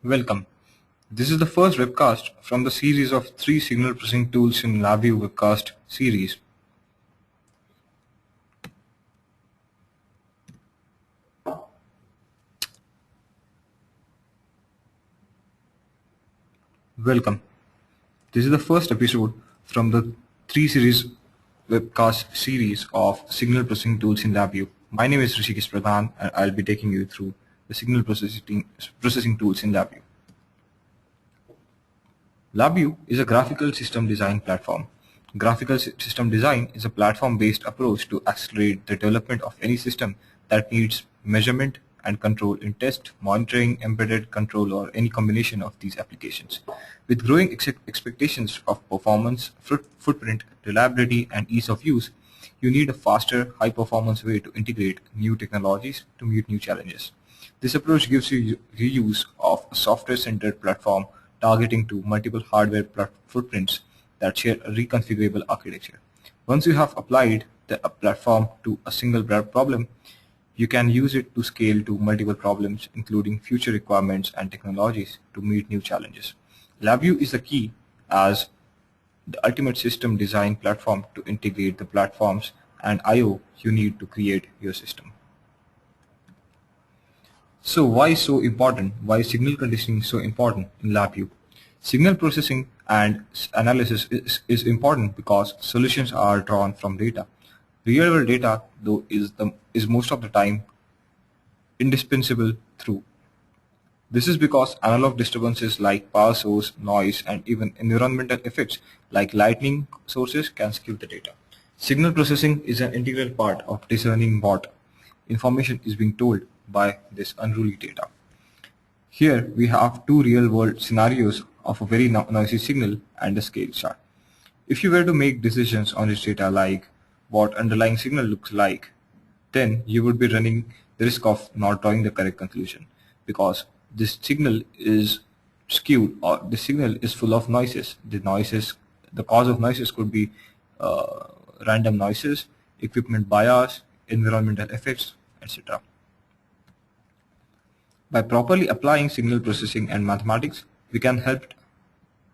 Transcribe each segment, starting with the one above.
Welcome. This is the first webcast from the series of 3 signal processing tools in LabVIEW webcast series. Welcome. This is the first episode from the 3 series webcast series of signal processing tools in LabVIEW. My name is Rishikesh Pradhan and I'll be taking you through the signal processing tools in LabVIEW. LabVIEW is a graphical system design platform. Graphical system design is a platform-based approach to accelerate the development of any system that needs measurement and control in test, monitoring, embedded control, or any combination of these applications. With growing expectations of performance, footprint, reliability, and ease of use, you need a faster, high-performance way to integrate new technologies to meet new challenges. This approach gives you reuse of a software-centered platform targeting to multiple hardware footprints that share a reconfigurable architecture. Once you have applied the platform to a single problem, you can use it to scale to multiple problems, including future requirements and technologies to meet new challenges. LabVIEW is the key as the ultimate system design platform to integrate the platforms and I/O you need to create your system. So why so important? Why is signal conditioning so important in LabVIEW? Signal processing and analysis is important because solutions are drawn from data. Real-world data, though, is most of the time indispensable through. This is because analog disturbances like power source, noise, and even environmental effects like lightning sources can skew the data. Signal processing is an integral part of discerning what information is being told by this unruly data. Here we have two real-world scenarios of a very noisy signal and a scale chart. If you were to make decisions on this data like what underlying signal looks like, then you would be running the risk of not drawing the correct conclusion because this signal is skewed or the signal is full of noises. The cause of noises could be random noises, equipment bias, environmental effects, etc. By properly applying signal processing and mathematics, we can help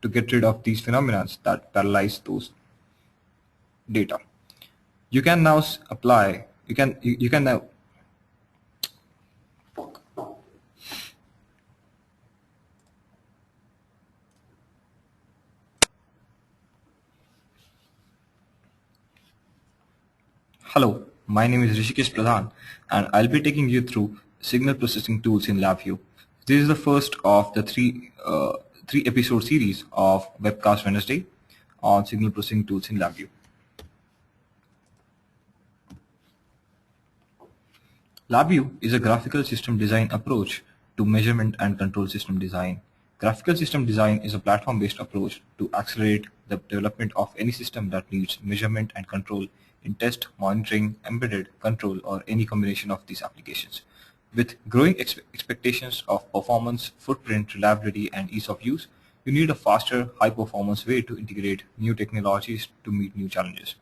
to get rid of these phenomena that paralyze those data. You can now apply, you can now Hello, my name is Rishikesh Pradhan and I'll be taking you through signal processing tools in LabVIEW. This is the first of the three episode series of Webcast Wednesday on signal processing tools in LabVIEW. LabVIEW is a graphical system design approach to measurement and control system design. Graphical system design is a platform-based approach to accelerate the development of any system that needs measurement and control in test, monitoring, embedded control, or any combination of these applications. With growing expectations of performance, footprint, reliability, and ease of use, you need a faster, high-performance way to integrate new technologies to meet new challenges.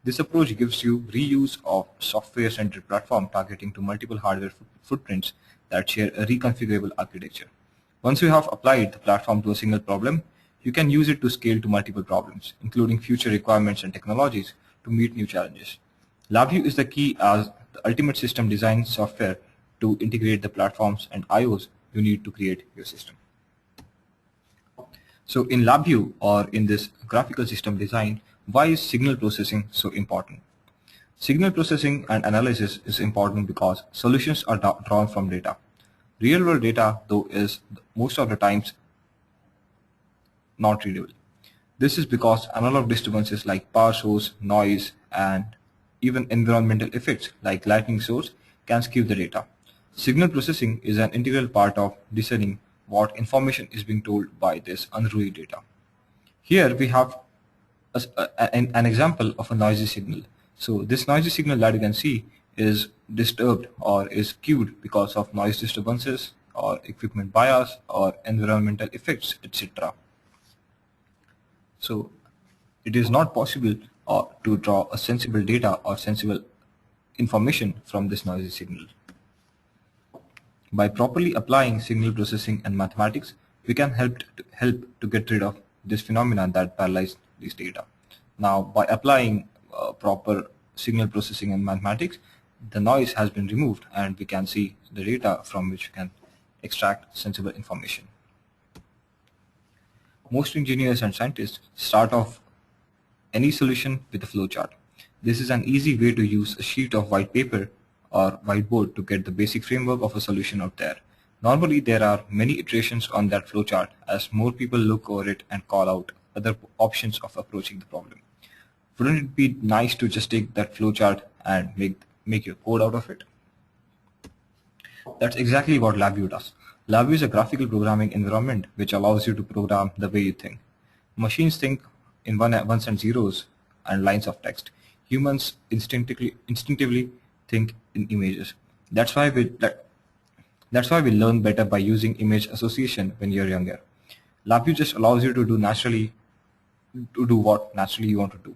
This approach gives you reuse of software-centered platform targeting to multiple hardware footprints that share a reconfigurable architecture. Once you have applied the platform to a single problem, you can use it to scale to multiple problems, including future requirements and technologies to meet new challenges. LabVIEW is the key as the ultimate system design software to integrate the platforms and I/Os you need to create your system. So in LabVIEW or in this graphical system design, why is signal processing so important? Signal processing and analysis is important because solutions are drawn from data. Real-world data, though, is most of the times not readable. This is because analog disturbances like power source, noise, and even environmental effects like lightning source can skew the data. Signal processing is an integral part of discerning what information is being told by this unruly data. Here we have an example of a noisy signal. So this noisy signal that you can see is disturbed or is skewed because of noise disturbances or equipment bias or environmental effects, etc. So it is not possible to draw a sensible data or sensible information from this noisy signal. By properly applying signal processing and mathematics, we can help to get rid of this phenomenon that paralyzes this data. Now, by applying proper signal processing and mathematics, the noise has been removed and we can see the data from which we can extract sensible information. Most engineers and scientists start off any solution with a flowchart. This is an easy way to use a sheet of white paper or whiteboard to get the basic framework of a solution out there. Normally, there are many iterations on that flowchart as more people look over it and call out other options of approaching the problem. Wouldn't it be nice to just take that flowchart and make your code out of it? That's exactly what LabVIEW does. LabVIEW is a graphical programming environment which allows you to program the way you think. Machines think in ones and zeros and lines of text. Humans instinctively think in images. That's why we learn better by using image association when you're younger. LabVIEW just allows you to do what naturally you want to do.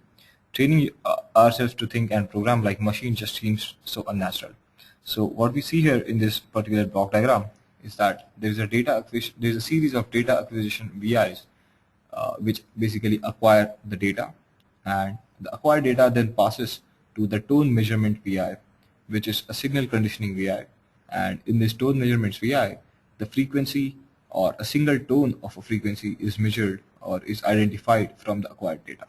Training ourselves to think and program like machines just seems so unnatural. So what we see here in this particular block diagram is that there's a series of data acquisition VIs which basically acquire the data, and the acquired data then passes to the tone measurement VI, which is a signal conditioning VI. And in this tone measurements VI, the frequency or a single tone of a frequency is measured or is identified from the acquired data.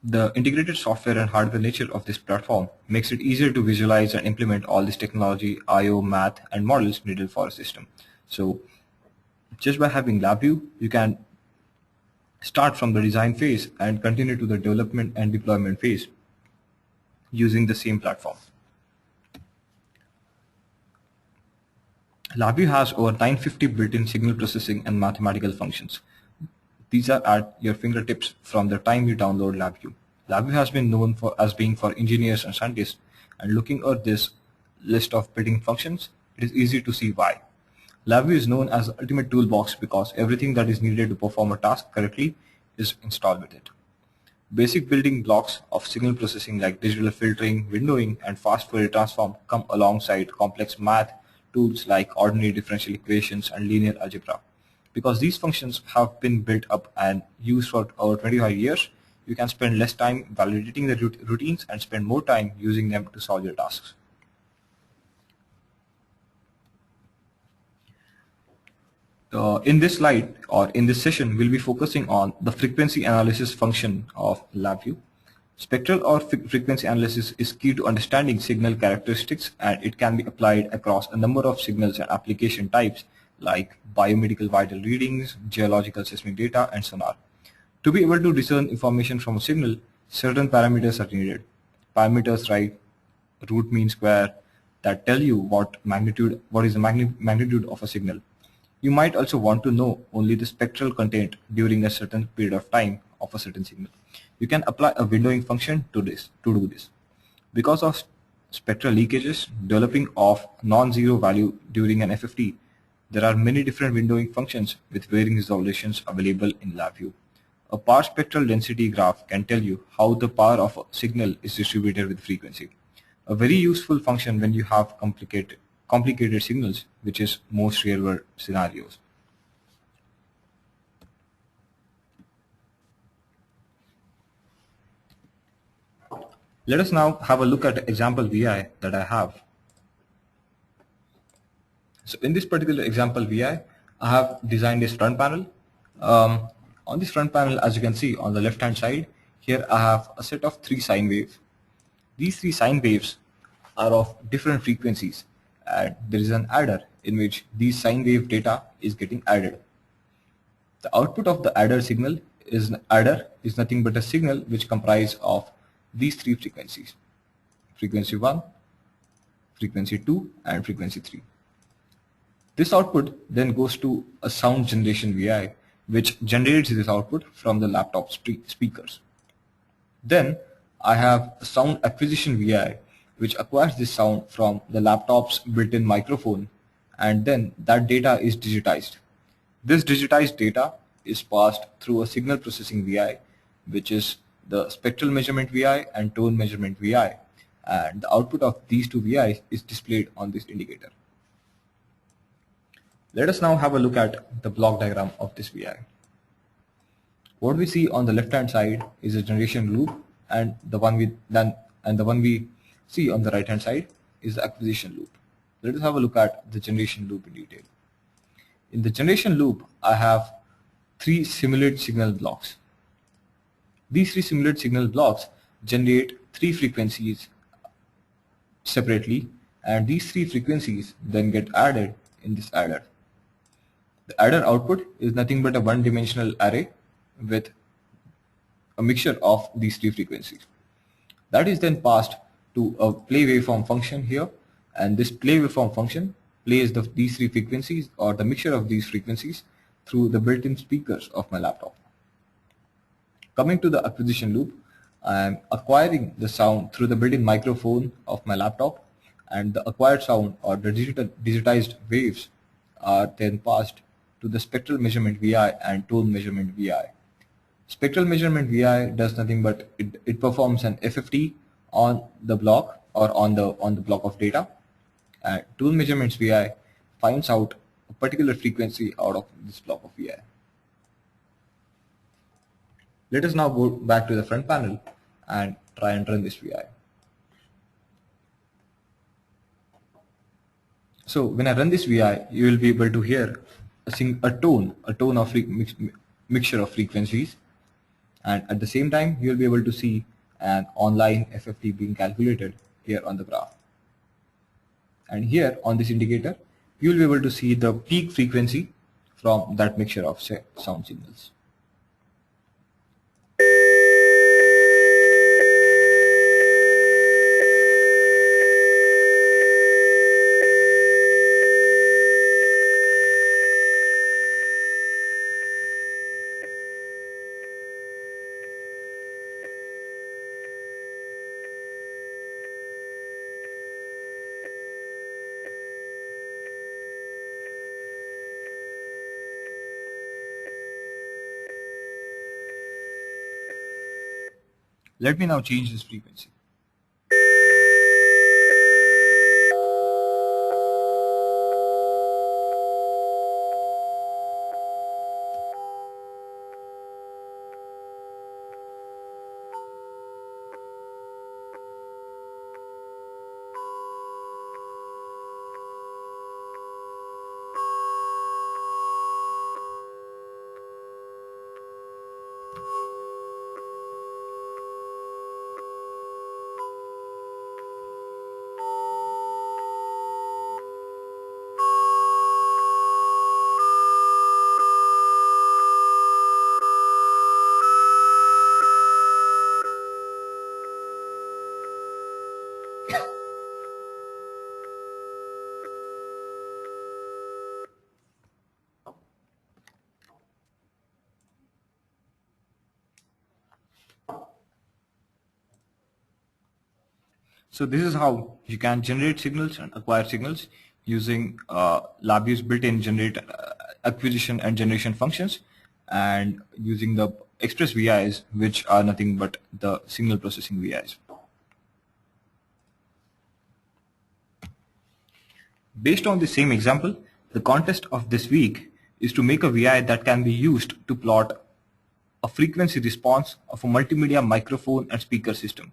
The integrated software and hardware nature of this platform makes it easier to visualize and implement all this technology, I/O, math, and models needed for a system. So just by having LabVIEW, you can start from the design phase and continue to the development and deployment phase using the same platform. LabVIEW has over 950 built-in signal processing and mathematical functions. These are at your fingertips from the time you download LabVIEW. LabVIEW has been known as being for engineers and scientists, and looking at this list of built-in functions, it is easy to see why. LabVIEW is known as the ultimate toolbox because everything that is needed to perform a task correctly is installed with it. Basic building blocks of signal processing like digital filtering, windowing, and fast Fourier transform come alongside complex math tools like ordinary differential equations and linear algebra. Because these functions have been built up and used for over 25 years, you can spend less time validating the routines and spend more time using them to solve your tasks. In this slide or in this session, we'll be focusing on the frequency analysis function of LabVIEW. Spectral or frequency analysis is key to understanding signal characteristics, and it can be applied across a number of signals and application types like biomedical vital readings, geological seismic data, and sonar. To be able to discern information from a signal, certain parameters are needed. Parameters like root mean square that tell you what is the magnitude of a signal. You might also want to know only the spectral content during a certain period of time of a certain signal. You can apply a windowing function to do this. Because of spectral leakages developing of non-zero value during an FFT, there are many different windowing functions with varying resolutions available in LabVIEW. A power spectral density graph can tell you how the power of a signal is distributed with frequency. A very useful function when you have complicated signals, which is most real-world scenarios. Let us now have a look at the example VI that I have. So in this particular example VI, I have designed this front panel. On this front panel, as you can see on the left hand side, here I have a set of 3 sine waves. These 3 sine waves are of different frequencies, and there is an adder in which these sine wave data is getting added. The output of the adder is nothing but a signal which comprises of these 3 frequencies: frequency 1, frequency 2, and frequency 3. This output then goes to a sound generation VI, which generates this output from the laptop speakers. Then I have a sound acquisition VI, which acquires this sound from the laptop's built-in microphone, and then that data is digitized. This digitized data is passed through a signal processing VI, which is the spectral measurement VI and tone measurement VI, and the output of these two VIs is displayed on this indicator. Let us now have a look at the block diagram of this VI. What we see on the left hand side is a generation loop, and the one we see on the right hand side is the acquisition loop. Let us have a look at the generation loop in detail. In the generation loop, I have three simulate signal blocks. These three simulate signal blocks generate three frequencies separately, and these three frequencies then get added in this adder. The adder output is nothing but a one-dimensional array with a mixture of these three frequencies. That is then passed to a play waveform function here, and this play waveform function plays these three frequencies or the mixture of these frequencies through the built-in speakers of my laptop. Coming to the acquisition loop, I am acquiring the sound through the built-in microphone of my laptop, and the acquired sound or the digitized waves are then passed to the spectral measurement VI and tone measurement VI. Spectral measurement VI does nothing but it performs an FFT on the block or on the block of data, and tone measurements VI finds out a particular frequency out of this block of VI. Let us now go back to the front panel and try and run this VI. So when I run this VI, you will be able to hear a tone of mixture of frequencies, and at the same time you will be able to see an online FFT being calculated here on the graph. And here on this indicator, you will be able to see the peak frequency from that mixture of sound signals. Let me now change this frequency. So this is how you can generate signals and acquire signals using LabVIEW's built-in generate acquisition and generation functions, and using the express VIs, which are nothing but the signal processing VIs. Based on the same example, the contest of this week is to make a VI that can be used to plot a frequency response of a multimedia microphone and speaker system.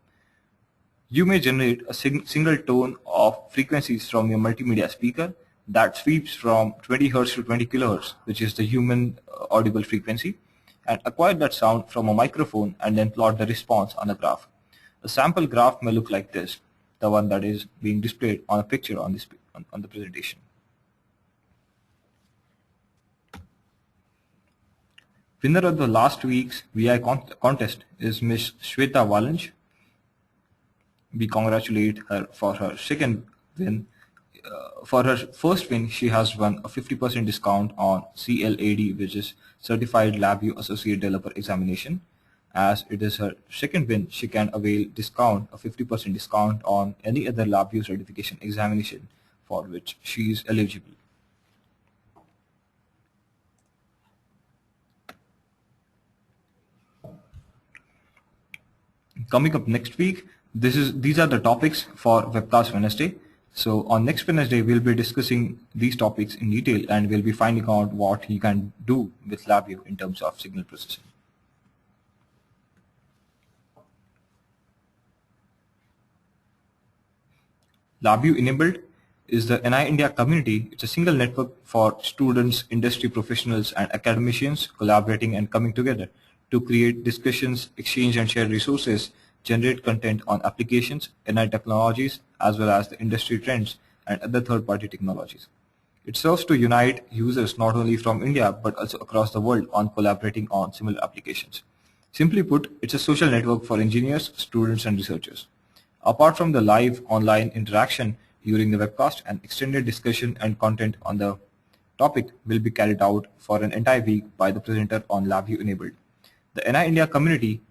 You may generate a single tone of frequencies from your multimedia speaker that sweeps from 20 Hz to 20 kHz, which is the human audible frequency, and acquire that sound from a microphone and then plot the response on a graph. A sample graph may look like this, the one that is being displayed on a picture on the presentation. Winner of the last week's VI contest is Miss Shweta Valanj. We congratulate her for her second win. For her first win, she has won a 50% discount on CLAD, which is Certified LabVIEW Associate Developer Examination. As it is her second win, she can avail a 50% discount on any other LabVIEW certification examination for which she is eligible. Coming up next week, These are the topics for Webcast Wednesday. So on next Wednesday, we'll be discussing these topics in detail and we'll be finding out what you can do with LabVIEW in terms of signal processing. LabVIEW enabled is the NI India community. It's a single network for students, industry professionals, and academicians collaborating and coming together to create discussions, exchange and share resources, generate content on applications, NI technologies, as well as the industry trends and other third-party technologies. It serves to unite users not only from India but also across the world on collaborating on similar applications. Simply put, it's a social network for engineers, students, and researchers. Apart from the live online interaction during the webcast, an extended discussion and content on the topic will be carried out for an entire week by the presenter on LabVIEW enabled. The NI India community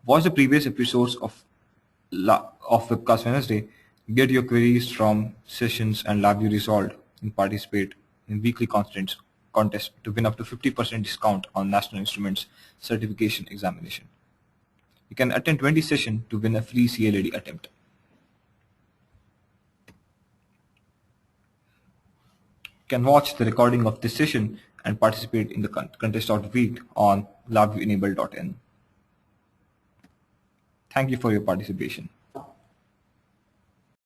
watch the previous episodes of Webcast Wednesday, get your queries from sessions and LabVIEW resolved, and participate in weekly contest to win up to 50% discount on National Instruments certification examination. You can attend 20 sessions to win a free CLAD attempt. You can watch the recording of this session and participate in the contest of the week on labviewenable.in. Thank you for your participation.